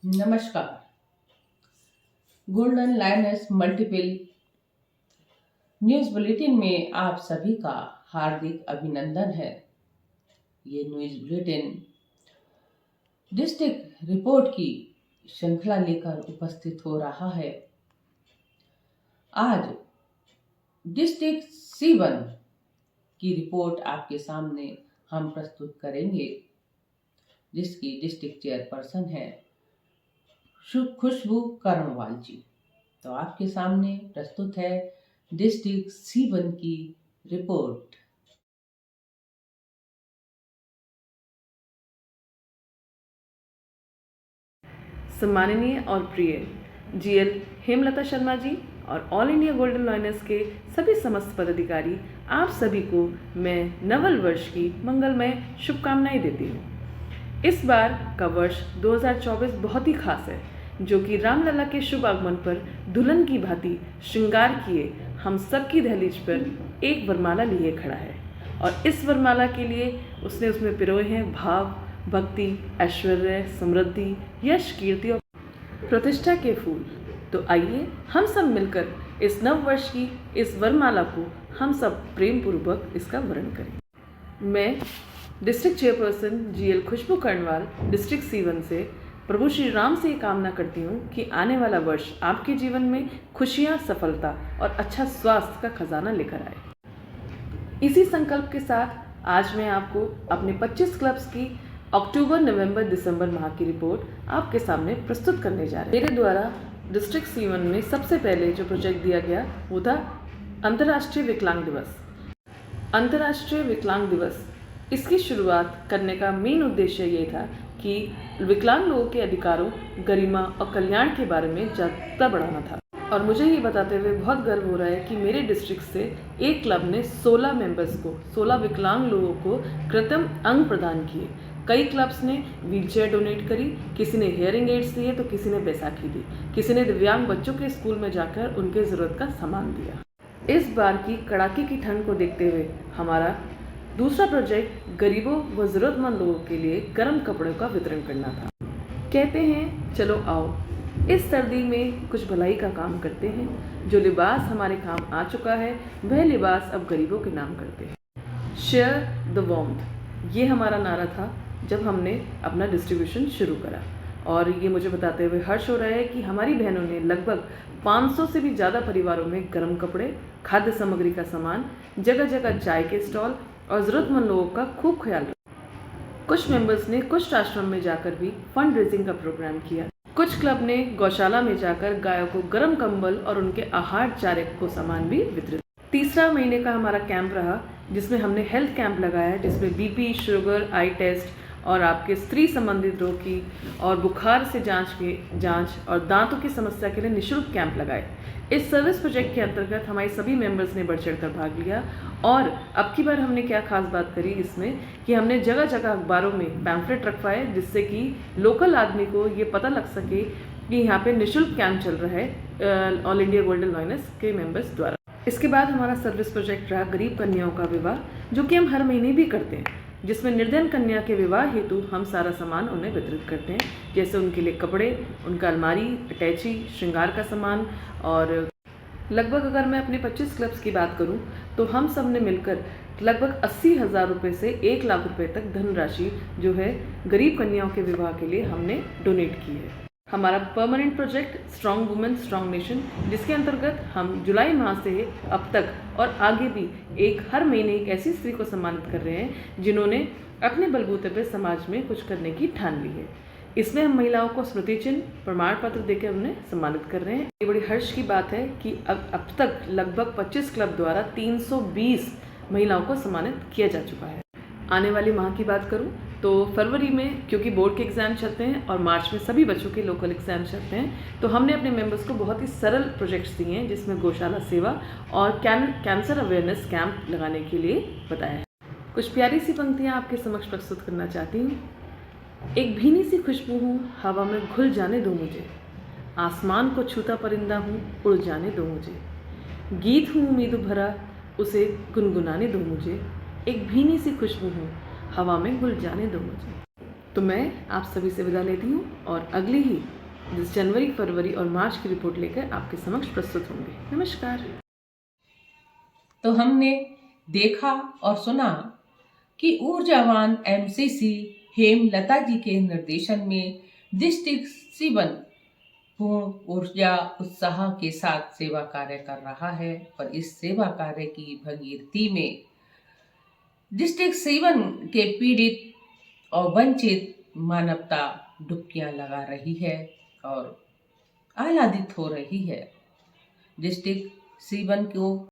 नमस्कार। Golden lioness multiple news bulletin में आप सभी का हार्दिक अभिनंदन है। ये न्यूज बुलेटिन डिस्ट्रिक्ट रिपोर्ट की श्रृंखला लेकर उपस्थित हो रहा है। आज डिस्ट्रिक्ट C1 की रिपोर्ट आपके सामने हम प्रस्तुत करेंगे, जिसकी डिस्ट्रिक्ट चेयरपर्सन है खुशबू कर्णवाल जी। तो आपके सामने प्रस्तुत है डिस्ट्रिक्ट C1 की रिपोर्ट। सम्माननीय और प्रिय GL हेमलता शर्मा जी और ऑल इंडिया गोल्डन लायनस के सभी समस्त पदाधिकारी, आप सभी को मैं नवल वर्ष की मंगलमय शुभकामनाएं देती हूँ। इस बार का वर्ष 2024 बहुत ही खास है, जो कि रामलला के शुभ आगमन पर दुल्हन की भांति श्रृंगार किए हम सबकी दहलीज पर एक वरमाला लिए खड़ा है। और इस वरमाला के लिए उसने उसमें पिरोए हैं भाव, भक्ति, ऐश्वर्य, समृद्धि, यश, कीर्ति और प्रतिष्ठा के फूल। तो आइए हम सब मिलकर इस नव वर्ष की इस वरमाला को हम सब प्रेम पूर्वक इसका वर्ण करें। मैं डिस्ट्रिक्ट चेयरपर्सन GL खुशबू कर्णवाल डिस्ट्रिक्ट C1 से प्रभु श्री राम से ये कामना करती हूँ कि आने वाला वर्ष आपके जीवन में खुशियाँ, सफलता और अच्छा स्वास्थ्य का खजाना लेकर आए। इसी संकल्प के साथ आज मैं आपको अपने 25 क्लब्स की अक्टूबर, नवंबर, दिसंबर माह की रिपोर्ट आपके सामने प्रस्तुत करने जा रहे हैं। मेरे द्वारा डिस्ट्रिक्ट C1 में सबसे पहले जो प्रोजेक्ट दिया गया वो था अंतर्राष्ट्रीय विकलांग दिवस। अंतर्राष्ट्रीय विकलांग दिवस, इसकी शुरुआत करने का मेन उद्देश्य ये था कि विकलांग लोगों के अधिकारों, गरिमा और कल्याण के बारे में जागरूकता बढ़ाना था। और मुझे ये बताते हुए बहुत गर्व हो रहा है कि मेरे डिस्ट्रिक्ट से एक क्लब ने 16 मेंबर्स को, 16 विकलांग लोगों को कृत्रिम अंग प्रदान किए। कई क्लब्स ने व्हीलचेयर डोनेट करी, किसी ने हेयरिंग एड्स दिए तो किसी ने बैसाखी दी, किसी ने दिव्यांग बच्चों के स्कूल में जाकर उनके ज़रूरत का सामान दिया। इस बार की कड़ाके की ठंड को देखते हुए हमारा दूसरा प्रोजेक्ट गरीबों व ज़रूरतमंद लोगों के लिए गर्म कपड़ों का वितरण करना था। कहते हैं चलो आओ इस सर्दी में कुछ भलाई का काम करते हैं। जो लिबास हमारे काम आ चुका है वह लिबास अब गरीबों के नाम करते हैं। शेयर द वार्मथ, ये हमारा नारा था जब हमने अपना डिस्ट्रीब्यूशन शुरू करा। और ये मुझे बताते हुए हर्ष हो रहा है कि हमारी बहनों ने लगभग 500 से भी ज़्यादा परिवारों में गर्म कपड़े, खाद्य सामग्री का सामान, जगह जगह चाय के स्टॉल और ज़रूरतमंद लोगों का खूब ख्याल रखा। कुछ मेंबर्स ने कुछ आश्रम में जाकर भी फंड रेजिंग का प्रोग्राम किया। कुछ क्लब ने गौशाला में जाकर गायों को गर्म कंबल और उनके आहार चारे को सामान भी वितरित। तीसरा महीने का हमारा कैंप रहा, जिसमें हमने हेल्थ कैंप लगाया, जिसमें BP, शुगर, आई टेस्ट और आपके स्त्री संबंधित रोग की और बुखार से जांच और दांतों की समस्या के लिए निःशुल्क कैंप लगाए। इस सर्विस प्रोजेक्ट के अंतर्गत हमारे सभी मेंबर्स ने बढ़ चढ़कर भाग लिया। और अब की बार हमने क्या खास बात करी इसमें कि हमने जगह जगह अखबारों में पैम्फलेट रखवाए, जिससे कि लोकल आदमी को ये पता लग सके कि यहाँ पे निःशुल्क कैंप चल रहा है ऑल इंडिया गोल्डन लायनस के मेंबर्स द्वारा। इसके बाद हमारा सर्विस प्रोजेक्ट रहा गरीब कन्याओं का विवाह, जो कि हम हर महीने भी करते हैं, जिसमें निर्धन कन्या के विवाह हेतु हम सारा सामान उन्हें वितरित करते हैं, जैसे उनके लिए कपड़े, उनका अलमारी, अटैची, श्रृंगार का सामान। और लगभग अगर मैं अपने 25 क्लब्स की बात करूं तो हम सब ने मिलकर लगभग 80,000 रुपये से 1 लाख रुपए तक धनराशि जो है गरीब कन्याओं के विवाह के लिए हमने डोनेट की है। हमारा permanent project strong women strong nation, जिसके अंतर्गत हम जुलाई माह से अब तक और आगे भी हर महीने एक ऐसी स्त्री को सम्मानित कर रहे हैं जिन्होंने अपने बलबूते पर समाज में कुछ करने की ठान ली है। इसमें हम महिलाओं को स्मृति चिन्ह, प्रमाण पत्र देकर उन्हें सम्मानित कर रहे हैं। ये बड़ी हर्ष की बात है कि अब तक लगभग 25 क्लब द्वारा 320 महिलाओं को सम्मानित किया जा चुका है। आने वाली माह की बात करूं तो फरवरी में, क्योंकि बोर्ड के एग्ज़ाम चलते हैं और मार्च में सभी बच्चों के लोकल एग्ज़ाम चलते हैं, तो हमने अपने मेंबर्स को बहुत ही सरल प्रोजेक्ट्स दिए हैं, जिसमें गौशाला सेवा और कैंसर अवेयरनेस कैंप लगाने के लिए बताया है। कुछ प्यारी सी पंक्तियाँ आपके समक्ष प्रस्तुत करना चाहती हूँ। एक भीनी सी खुशबू हूँ, हवा में घुल जाने दो मुझे, आसमान को छूता परिंदा हूँ, उड़ जाने दो मुझे, गीत हूँ उम्मीद भरा, उसे गुनगुनाने दो मुझे, एक भीनी सी खुशबू हूँ, हवा में घुल जाने दो मुझे। तो मैं आप सभी से विदा लेती हूँ और अगली ही जनवरी, फरवरी और मार्च की रिपोर्ट लेकर आपके समक्ष प्रस्तुत होंगे। नमस्कार। तो हमने देखा और सुना कि ऊर्जावान एमसीसी हेमलता जी के निर्देशन में डिस्ट्रिक्ट 7 पूर्ण ऊर्जा उत्साह के साथ सेवा कार्य कर रहा है और इस सेवा कार्य की भगीरथी में डिस्ट्रिक्ट 7 के पीड़ित और वंचित मानवता डुबकियां लगा रही है और आह्लादित हो रही है। डिस्ट्रिक्ट 7 को